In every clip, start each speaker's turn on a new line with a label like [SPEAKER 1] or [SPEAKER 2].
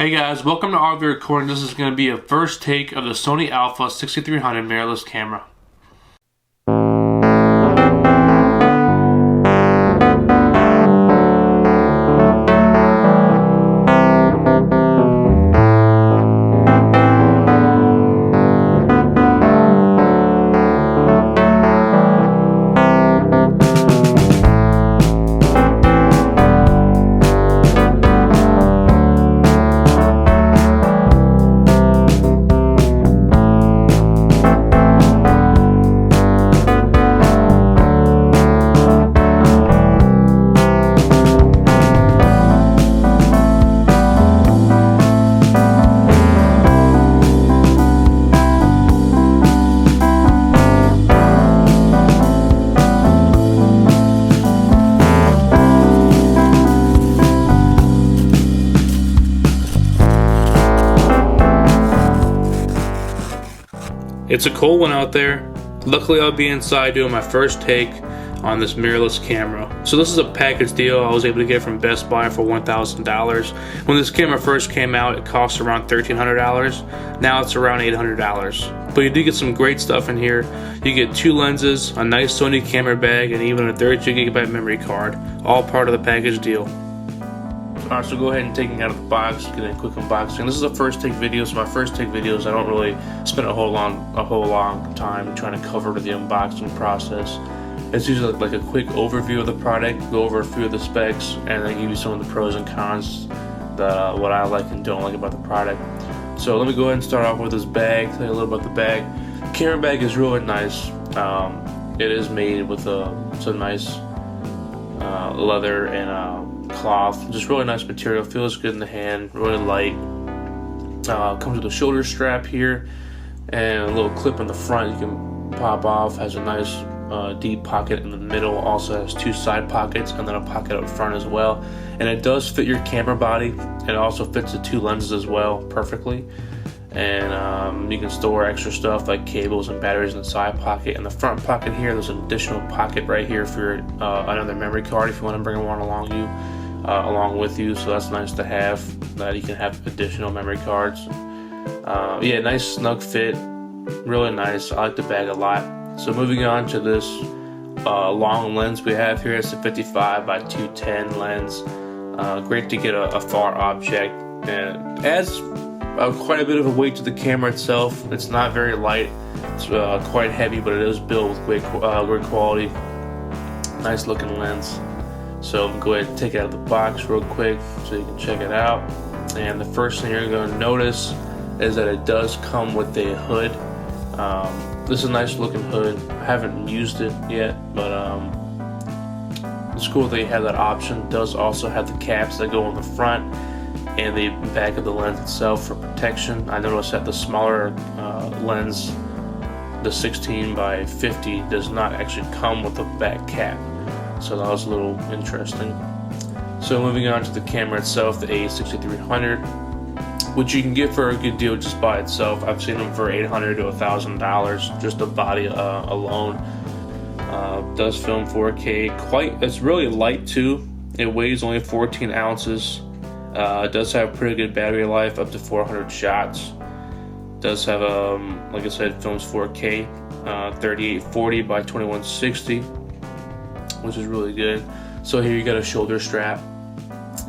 [SPEAKER 1] Hey guys, welcome to RV Recording. This is going to be a first take of the Sony Alpha 6300 mirrorless camera. It's a cold one out there. Luckily I'll be inside doing my first take on this mirrorless camera. So this is a package deal I was able to get from Best Buy for $1,000. When this camera first came out, it cost around $1,300. Now it's around $800. But you do get some great stuff in here. You get 2 lenses, a nice Sony camera bag, and even a 32GB memory card. All part of the package deal. Alright, so go ahead and take it out of the box, get a quick unboxing. This is a first take video, so my first take videos I don't really spend a whole long time trying to cover the unboxing process. It's usually like a quick overview of the product, go over a few of the specs, and then give you some of the pros and cons, what I like and don't like about the product. So let me go ahead and start off with this bag, tell you a little about the bag. The camera bag is really nice. It is made with some nice leather and cloth, just really nice material, feels good in the hand, really light. Comes with a shoulder strap here and a little clip in the front you can pop off. Has a nice deep pocket in the middle, also has 2 side pockets and then a pocket up front as well, and it does fit your camera body. It also fits the 2 lenses as well perfectly, and you can store extra stuff like cables and batteries in the side pocket. In the front pocket here, there's an additional pocket right here for another memory card if you want to bring one along with you, so that's nice to have, that you can have additional memory cards. Yeah, nice snug fit, really nice. I like the bag a lot. So moving on to this long lens we have here, it's a 55 by 210 lens. Great to get a far object, and adds quite a bit of a weight to the camera itself. It's not very light, it's quite heavy, but it is built with great quality. Nice looking lens. So I'm going to go ahead and take it out of the box real quick so you can check it out. And the first thing you're going to notice is that it does come with a hood. This is a nice looking hood. I haven't used it yet, but it's cool that you have that option. It does also have the caps that go on the front and the back of the lens itself for protection. I noticed that the smaller lens, the 16 by 50, does not actually come with a back cap. So that was a little interesting. So moving on to the camera itself, the A6300, which you can get for a good deal just by itself. I've seen them for $800 to $1,000, just the body alone. Does film 4K. It's really light too. It weighs only 14 ounces. It does have pretty good battery life, up to 400 shots. Does have like I said, films 4K, 3840 by 2160. Which is really good. So here you got a shoulder strap,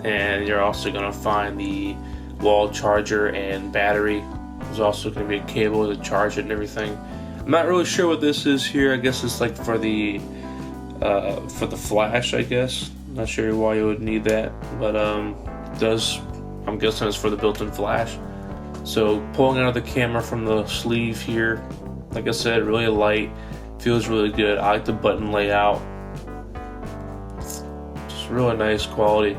[SPEAKER 1] and you're also going to find the wall charger and battery. There's also going to be a cable to charge it and everything. I'm not really sure what this is here. I guess it's like for the flash, I guess. Not sure why you would need that, but I'm guessing it's for the built-in flash. So pulling out of the camera from the sleeve here, like I said, really light, feels really good. I like the button layout. Really nice quality.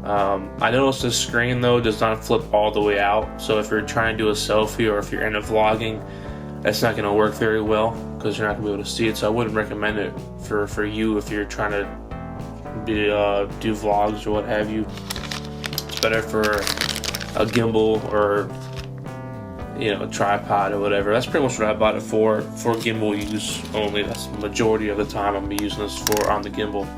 [SPEAKER 1] I noticed this screen though does not flip all the way out, so if you're trying to do a selfie or if you're into vlogging, that's not going to work very well because you're not going to be able to see it. So I wouldn't recommend it for you if you're trying to do vlogs or what have you. It's better for a gimbal or a tripod or whatever. That's pretty much what I bought it for gimbal use only. That's the majority of the time I'm using this for on the gimbal.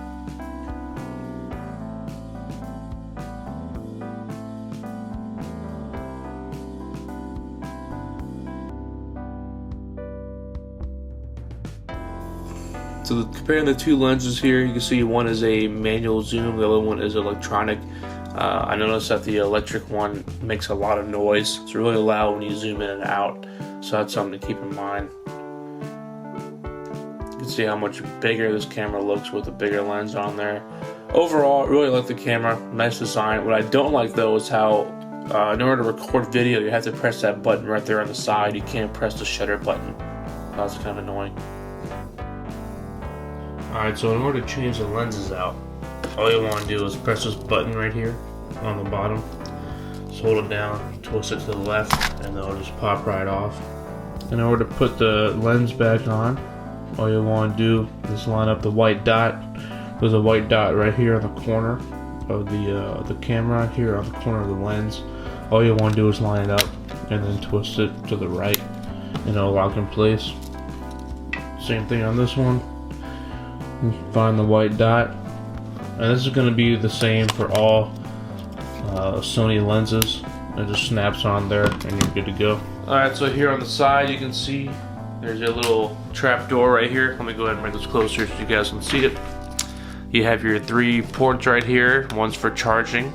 [SPEAKER 1] So comparing the two lenses here, you can see one is a manual zoom, the other one is electronic. I noticed that the electric one makes a lot of noise. It's really loud when you zoom in and out, so that's something to keep in mind. You can see how much bigger this camera looks with a bigger lens on there. Overall, I really like the camera, nice design. What I don't like though is how in order to record video, you have to press that button right there on the side. You can't press the shutter button. That's kind of annoying. Alright, so in order to change the lenses out, all you want to do is press this button right here on the bottom. Just hold it down, twist it to the left, and it'll just pop right off. In order to put the lens back on, all you want to do is line up the white dot. There's a white dot right here in the corner of the camera, here on the corner of the lens. All you want to do is line it up and then twist it to the right, and it'll lock in place. Same thing on this one. Find the white dot, and this is going to be the same for all Sony lenses. It just snaps on there and you're good to go. Alright, so here on the side you can see there's a little trap door right here. Let me go ahead and bring this closer so you guys can see it. You have your 3 ports right here. One's for charging,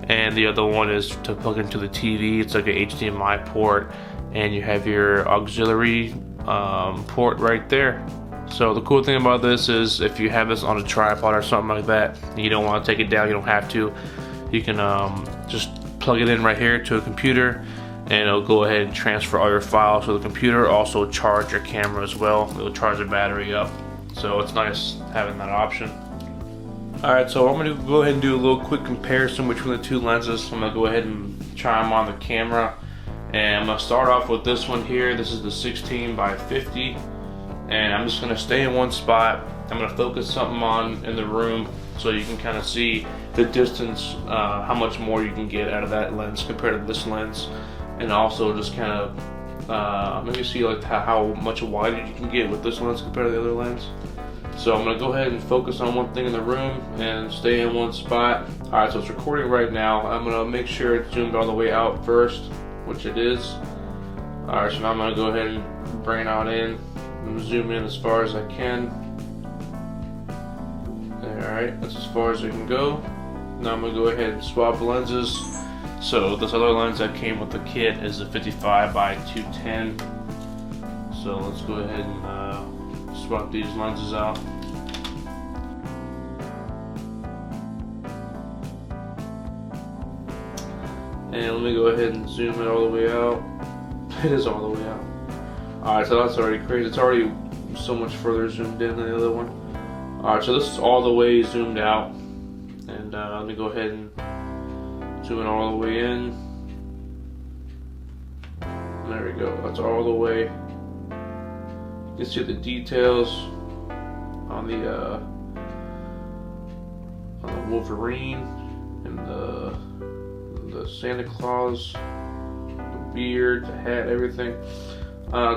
[SPEAKER 1] and the other one is to plug into the TV. It's like an HDMI port, and you have your auxiliary port right there. So the cool thing about this is if you have this on a tripod or something like that, and you don't want to take it down, you don't have to. You can just plug it in right here to a computer, and it'll go ahead and transfer all your files to the computer. Also charge your camera as well. It'll charge the battery up. So it's nice having that option. Alright, so I'm going to go ahead and do a little quick comparison between the two lenses. I'm going to go ahead and try them on the camera. And I'm going to start off with this one here. This is the 16x50. And I'm just going to stay in one spot. I'm going to focus something on in the room so you can kind of see the distance, how much more you can get out of that lens compared to this lens. And also just kind of maybe see like how much wider you can get with this lens compared to the other lens. So I'm going to go ahead and focus on one thing in the room and stay in one spot. Alright, so it's recording right now. I'm going to make sure it's zoomed all the way out first, which it is. Alright, so now I'm going to go ahead and bring it on in and zoom in as far as I can. Alright, that's as far as I can go. Now I'm going to go ahead and swap lenses. So this other lens that came with the kit is a 55x210. So let's go ahead and swap these lenses out. And let me go ahead and zoom it all the way out. It is all the way out. Alright, so that's already crazy. It's already so much further zoomed in than the other one. Alright, so this is all the way zoomed out. And let me go ahead and zoom it all the way in. There we go. That's all the way. You can see the details on the Wolverine and the Santa Claus, the beard, the hat, everything.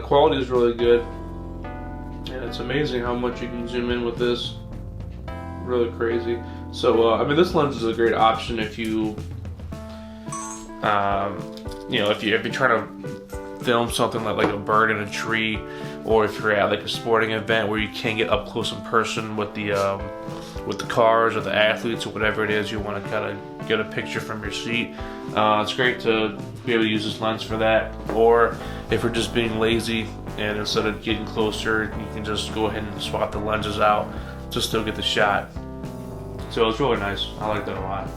[SPEAKER 1] Quality is really good, and it's amazing how much you can zoom in with this. Really crazy. So I mean, this lens is a great option if you, if you're trying to film something like a bird in a tree, or if you're at like a sporting event where you can't get up close in person with the cars or the athletes or whatever it is you want to kind of get a picture from your seat. It's great to be able to use this lens for that. Or if you're just being lazy and instead of getting closer, you can just go ahead and swap the lenses out to still get the shot. So it's really nice. I like that a lot.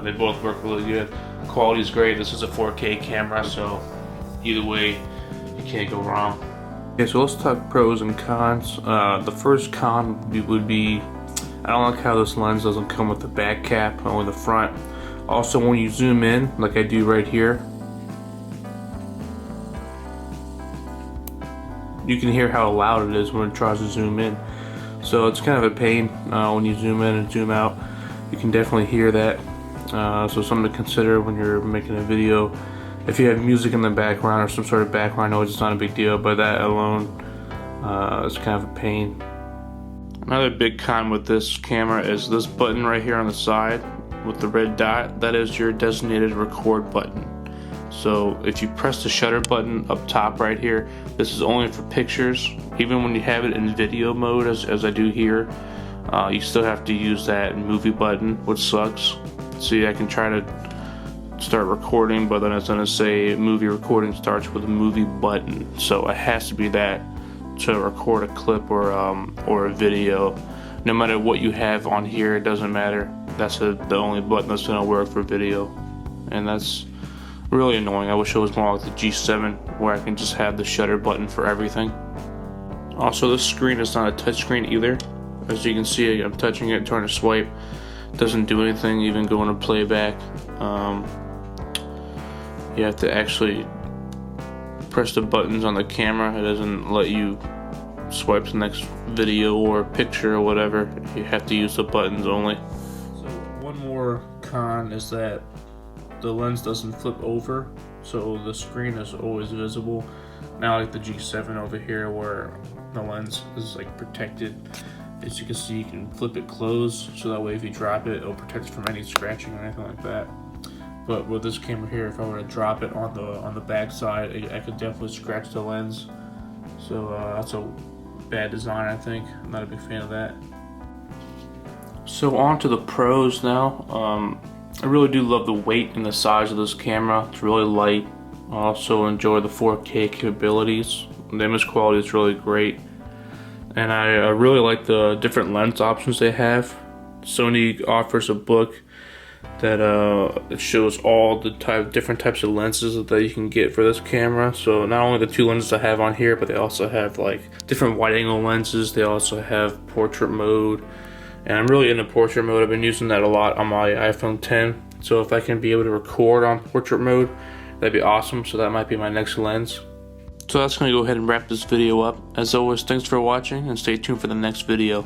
[SPEAKER 1] They both work really good. Quality is great. This is a 4K camera, so either way, you can't go wrong. Okay, so let's talk pros and cons. The first con would be, I don't like how this lens doesn't come with the back cap, only the front. Also, when you zoom in, like I do right here, you can hear how loud it is when it tries to zoom in. So it's kind of a pain when you zoom in and zoom out. You can definitely hear that. So something to consider when you're making a video. If you have music in the background or some sort of background noise, it's not a big deal, but that alone is kind of a pain. Another big con with this camera is this button right here on the side with the red dot. That is your designated record button. So if you press the shutter button up top right here, this is only for pictures. Even when you have it in video mode, as I do here, you still have to use that movie button, which sucks. See, I can try to start recording, but then it's gonna say movie recording starts with a movie button. So it has to be that to record a clip or a video. No matter what you have on here, it doesn't matter. That's the only button that's gonna work for video, and that's really annoying. I wish it was more like the G7 where I can just have the shutter button for everything. Also, this screen is not a touch screen either. As you can see, I'm touching it, trying to swipe. It doesn't do anything, even going to playback. You have to actually press the buttons on the camera. It doesn't let you swipe to the next video or picture or whatever. You have to use the buttons only. So one more con is that the lens doesn't flip over, so the screen is always visible. Not like the G7 over here where the lens is like protected. As you can see, you can flip it closed, so that way if you drop it, it'll protect it from any scratching or anything like that. But with this camera here, if I were to drop it on the back side, I could definitely scratch the lens. So that's a bad design, I think. I'm not a big fan of that. So on to the pros now. I really do love the weight and the size of this camera. It's really light. I also enjoy the 4K capabilities. The image quality is really great. And I really like the different lens options they have. Sony offers a book that it shows all the different types of lenses that you can get for this camera. So not only the two lenses I have on here, but they also have like different wide angle lenses. They also have portrait mode, and I'm really into portrait mode. I've been using that a lot on my iPhone 10. So if I can be able to record on portrait mode, that'd be awesome. So that might be my next lens. So that's gonna go ahead and wrap this video up. As always, thanks for watching, and stay tuned for the next video.